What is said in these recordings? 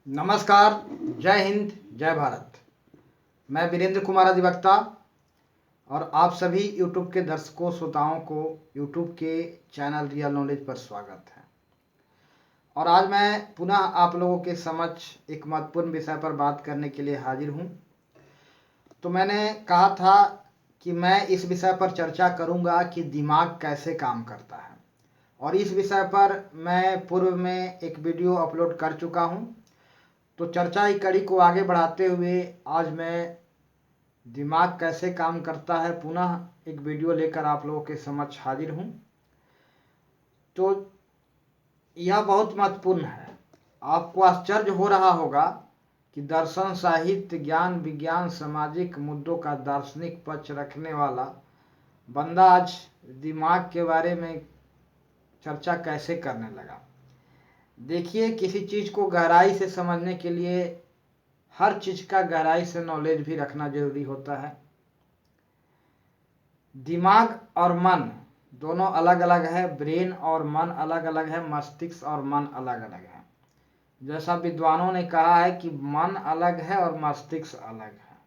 नमस्कार। जय हिंद, जय भारत। मैं वीरेंद्र कुमार अधिवक्ता और आप सभी यूट्यूब के दर्शकों श्रोताओं को यूट्यूब के चैनल रियल नॉलेज पर स्वागत है। और आज मैं पुनः आप लोगों के समक्ष एक महत्वपूर्ण विषय पर बात करने के लिए हाजिर हूँ। तो मैंने कहा था कि मैं इस विषय पर चर्चा करूँगा कि दिमाग कैसे काम करता है, और इस विषय पर मैं पूर्व में एक वीडियो अपलोड कर चुका हूँ। तो चर्चा की कड़ी को आगे बढ़ाते हुए आज मैं दिमाग कैसे काम करता है पुनः एक वीडियो लेकर आप लोगों के समक्ष हाजिर हूँ। तो यह बहुत महत्वपूर्ण है। आपको आश्चर्य हो रहा होगा कि दर्शन, साहित्य, ज्ञान, विज्ञान, सामाजिक मुद्दों का दार्शनिक पक्ष रखने वाला बंदा आज दिमाग के बारे में चर्चा कैसे करने लगा। देखिए, किसी चीज़ को गहराई से समझने के लिए हर चीज़ का गहराई से नॉलेज भी रखना जरूरी होता है। दिमाग और मन दोनों अलग अलग है, ब्रेन और मन अलग अलग है, मस्तिष्क और मन अलग अलग है। जैसा विद्वानों ने कहा है कि मन अलग है और मस्तिष्क अलग है।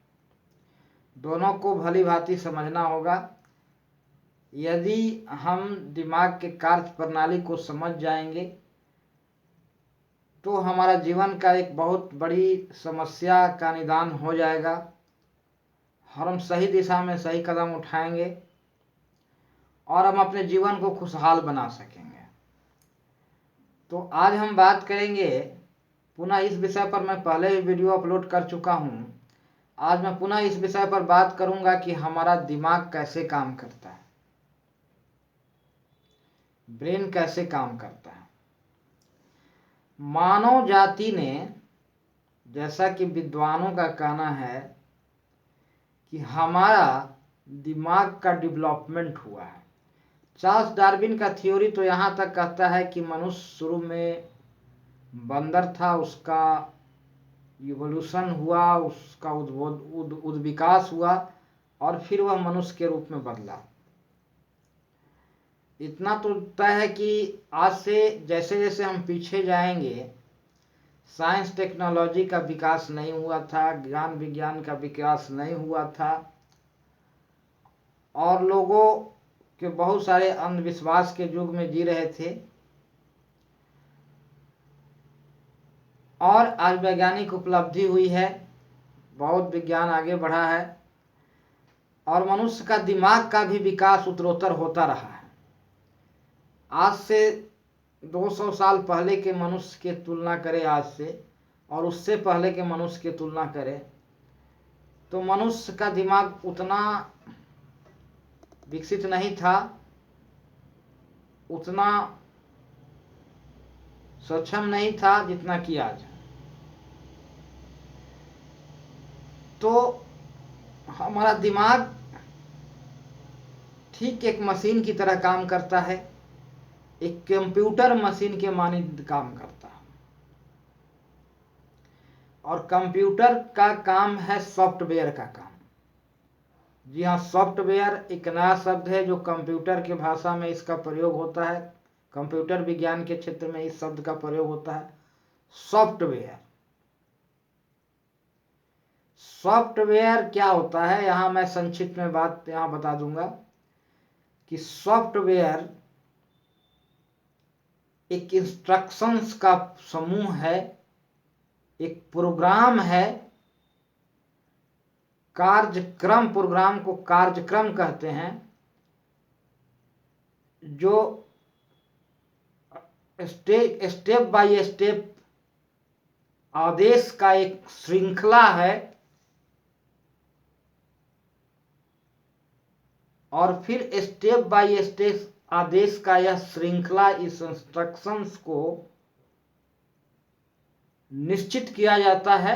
दोनों को भली भांति समझना होगा। यदि हम दिमाग के कार्य प्रणाली को समझ जाएंगे तो हमारा जीवन का एक बहुत बड़ी समस्या का निदान हो जाएगा। हम सही दिशा में सही कदम उठाएंगे और हम अपने जीवन को खुशहाल बना सकेंगे। तो आज हम बात करेंगे पुनः इस विषय पर। मैं पहले ही वीडियो अपलोड कर चुका हूँ। आज मैं पुनः इस विषय पर बात करूंगा कि हमारा दिमाग कैसे काम करता है, ब्रेन कैसे काम करता है। मानव जाति ने, जैसा कि विद्वानों का कहना है, कि हमारा दिमाग का डेवलपमेंट हुआ है। चार्ल्स डार्विन का थ्योरी तो यहाँ तक कहता है कि मनुष्य शुरू में बंदर था, उसका इवोल्यूशन हुआ, उसका उद्विकास हुआ और फिर वह मनुष्य के रूप में बदला। इतना तो तय है कि आज से जैसे जैसे हम पीछे जाएंगे, साइंस टेक्नोलॉजी का विकास नहीं हुआ था, ज्ञान विज्ञान का विकास नहीं हुआ था, और लोगों के बहुत सारे अंधविश्वास के युग में जी रहे थे। और आज वैज्ञानिक उपलब्धि हुई है, बहुत विज्ञान आगे बढ़ा है और मनुष्य का दिमाग का भी विकास उत्तरोत्तर होता रहा है। आज से 200 साल पहले के मनुष्य की तुलना करें आज से, और उससे पहले के मनुष्य की तुलना करें, तो मनुष्य का दिमाग उतना विकसित नहीं था, उतना सक्षम नहीं था जितना कि आज। तो हमारा दिमाग ठीक एक मशीन की तरह काम करता है, एक कंप्यूटर मशीन के मानद काम करता है। और कंप्यूटर का काम है सॉफ्टवेयर का काम। जी हाँ, सॉफ्टवेयर एक नया शब्द है जो कंप्यूटर के भाषा में इसका प्रयोग होता है। कंप्यूटर विज्ञान के क्षेत्र में इस शब्द का प्रयोग होता है सॉफ्टवेयर। सॉफ्टवेयर क्या होता है, यहाँ मैं संक्षिप्त में बात यहाँ बता दूंगा कि सॉफ्टवेयर एक इंस्ट्रक्शंस का समूह है, एक प्रोग्राम है, कार्यक्रम। प्रोग्राम को कार्यक्रम कहते हैं, जो स्टेप बाय स्टेप आदेश का एक श्रृंखला है, और फिर स्टेप बाय स्टेप आदेश का यह श्रृंखला, इस इंस्ट्रक्शंस को निश्चित किया जाता है।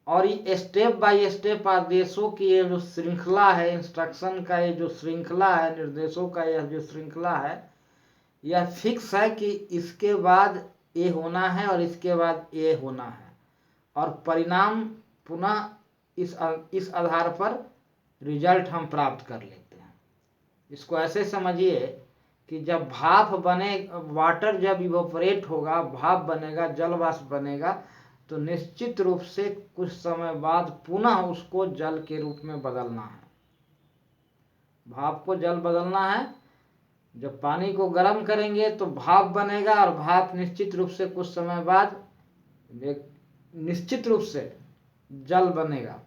और ये स्टेप बाय स्टेप आदेशों की ये जो श्रृंखला है, इंस्ट्रक्शन का ये जो श्रृंखला है, निर्देशों का यह जो श्रृंखला है, यह फिक्स है कि इसके बाद ये होना है और इसके बाद ये होना है, और परिणाम पुनः इस आधार पर रिजल्ट हम प्राप्त कर लेते हैं। इसको ऐसे समझिए कि जब भाप बने, वाटर जब इवोपरेट होगा, भाप बनेगा, जल वाष्प बनेगा, तो निश्चित रूप से कुछ समय बाद पुनः उसको जल के रूप में बदलना है। भाप को जल बदलना है। जब पानी को गर्म करेंगे तो भाप बनेगा, और भाप निश्चित रूप से कुछ समय बाद निश्चित रूप से जल बनेगा।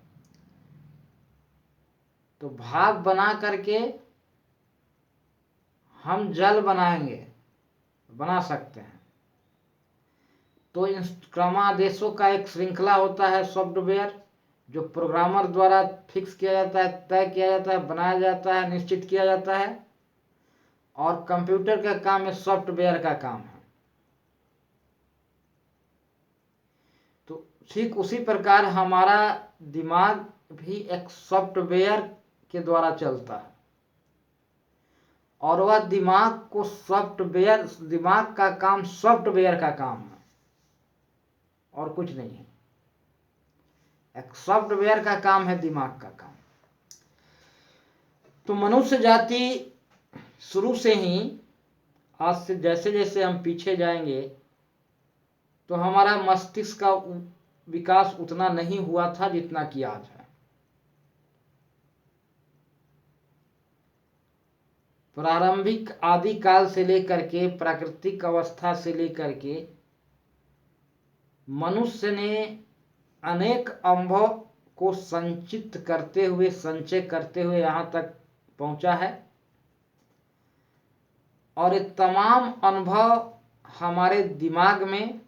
तो भाप बना करके हम जल बना सकते हैं। तो इन क्रमादेशों का एक श्रृंखला होता है सॉफ्टवेयर, जो प्रोग्रामर द्वारा फिक्स किया जाता है, तय किया जाता है, बनाया जाता है, निश्चित किया जाता है। और कंप्यूटर का काम है, सॉफ्टवेयर का काम है। तो ठीक उसी प्रकार हमारा दिमाग भी एक सॉफ्टवेयर के द्वारा चलता है, और वह दिमाग का काम सॉफ्टवेयर का काम है, और कुछ नहीं है। एक सॉफ्टवेयर का काम है दिमाग का काम। तो मनुष्य जाति शुरू से ही, आज से जैसे जैसे हम पीछे जाएंगे, तो हमारा मस्तिष्क का विकास उतना नहीं हुआ था जितना कि आज है। प्रारंभिक आदिकाल से लेकर के, प्राकृतिक अवस्था से लेकर के, मनुष्य ने अनेक अनुभव को संचित करते हुए, संचय करते हुए यहाँ तक पहुंचा है। और ये तमाम अनुभव हमारे दिमाग में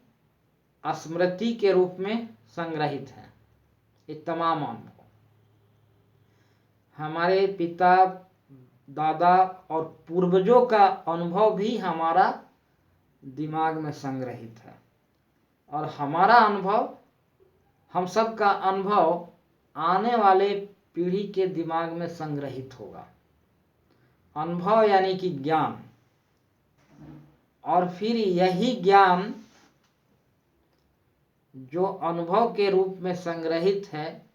स्मृति के रूप में संग्रहित है। ये तमाम अनुभव हमारे पिता, दादा और पूर्वजों का अनुभव भी हमारा दिमाग में संग्रहित है। और हमारा अनुभव, हम सब का अनुभव आने वाले पीढ़ी के दिमाग में संग्रहित होगा। अनुभव यानी कि ज्ञान। और फिर यही ज्ञान जो अनुभव के रूप में संग्रहित है,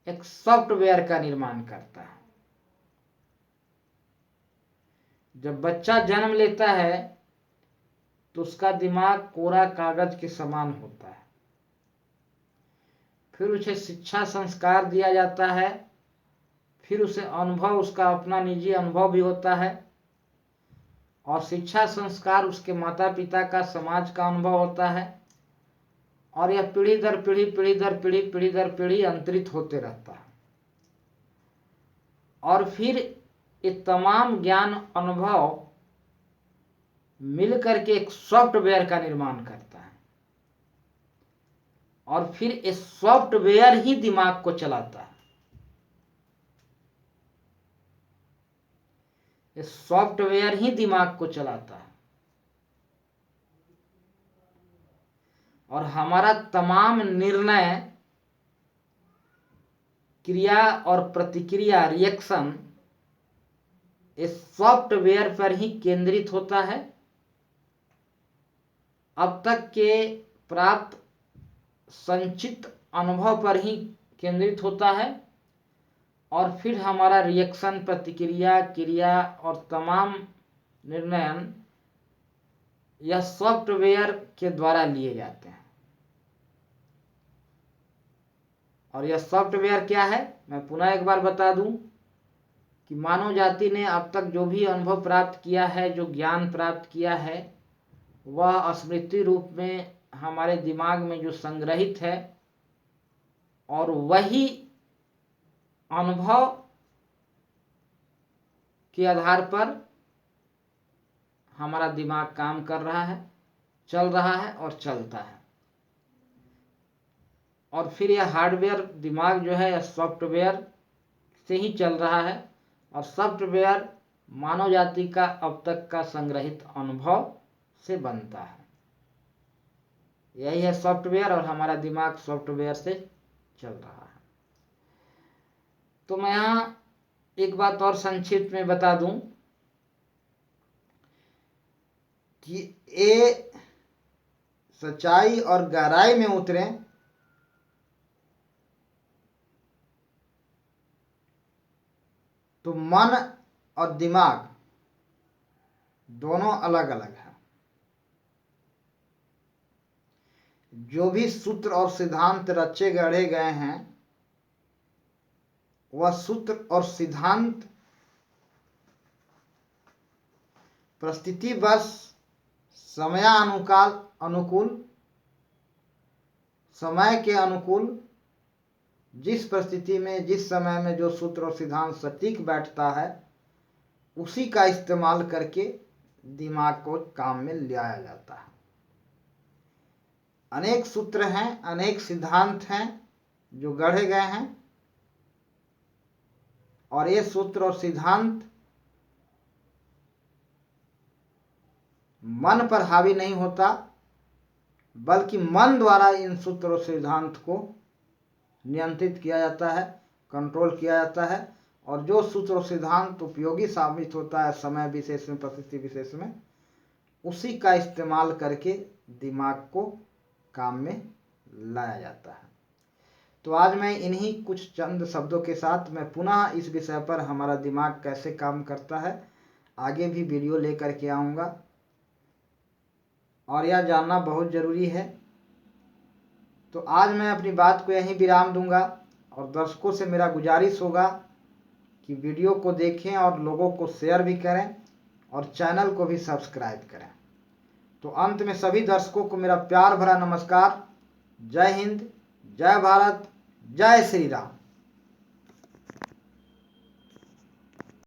एक सॉफ्टवेयर का निर्माण करता है। जब बच्चा जन्म लेता है तो उसका दिमाग कोरा कागज के समान होता है। फिर उसे शिक्षा संस्कार दिया जाता है, फिर उसे अनुभव, उसका अपना निजी अनुभव भी होता है, और शिक्षा संस्कार उसके माता पिता का, समाज का अनुभव होता है। और यह पीढ़ी दर पीढ़ी, पीढ़ी दर पीढ़ी, पीढ़ी दर पीढ़ी अंतरित होते रहता है। और फिर ये तमाम ज्ञान, अनुभव मिलकर के एक सॉफ्टवेयर का निर्माण करता है, और फिर ये सॉफ्टवेयर ही दिमाग को चलाता है। ये सॉफ्टवेयर ही दिमाग को चलाता है। और हमारा तमाम निर्णय, क्रिया और प्रतिक्रिया, रिएक्शन, इस सॉफ्टवेयर पर ही केंद्रित होता है। अब तक के प्राप्त संचित अनुभव पर ही केंद्रित होता है। और फिर हमारा रिएक्शन, प्रतिक्रिया, क्रिया और तमाम निर्णय यह सॉफ्टवेयर के द्वारा लिए जाते हैं। और यह सॉफ्टवेयर क्या है, मैं पुनः एक बार बता दूं कि मानव जाति ने अब तक जो भी अनुभव प्राप्त किया है, जो ज्ञान प्राप्त किया है, वह स्मृति रूप में हमारे दिमाग में जो संग्रहित है, और वही अनुभव के आधार पर हमारा दिमाग काम कर रहा है, चल रहा है और चलता है। और फिर यह हार्डवेयर दिमाग जो है, यह सॉफ्टवेयर से ही चल रहा है। और सॉफ्टवेयर मानव जाति का अब तक का संग्रहित अनुभव से बनता है। यही है सॉफ्टवेयर, और हमारा दिमाग सॉफ्टवेयर से चल रहा है। तो मैं यहाँ एक बात और संक्षिप्त में बता दूं कि ये सच्चाई और गहराई में उतरें तो मन और दिमाग दोनों अलग अलग हैं। जो भी सूत्र और सिद्धांत रचे गढ़े गए हैं वह सूत्र और सिद्धांत परिस्थितिवश समय के अनुकूल जिस परिस्थिति में जिस समय में जो सूत्र और सिद्धांत सटीक बैठता है उसी का इस्तेमाल करके दिमाग को काम में लाया जाता है। अनेक सूत्र हैं, अनेक सिद्धांत हैं जो गढ़े गए हैं और ये सूत्र और सिद्धांत मन पर हावी नहीं होता, बल्कि मन द्वारा इन सूत्र और सिद्धांत को नियंत्रित किया जाता है, कंट्रोल किया जाता है। और जो सूत्र और सिद्धांत उपयोगी साबित होता है समय विशेष में, परिस्थिति विशेष में, उसी का इस्तेमाल करके दिमाग को काम में लाया जाता है। तो आज मैं इन्हीं कुछ चंद शब्दों के साथ मैं पुनः इस विषय पर हमारा दिमाग कैसे काम करता है आगे भी वीडियो लेकर के आऊँगा, और यह जानना बहुत ज़रूरी है। तो आज मैं अपनी बात को यहीं विराम दूंगा और दर्शकों से मेरा गुजारिश होगा कि वीडियो को देखें और लोगों को शेयर भी करें और चैनल को भी सब्सक्राइब करें। तो अंत में सभी दर्शकों को मेरा प्यार भरा नमस्कार। जय हिंद, जय भारत, जय श्री राम।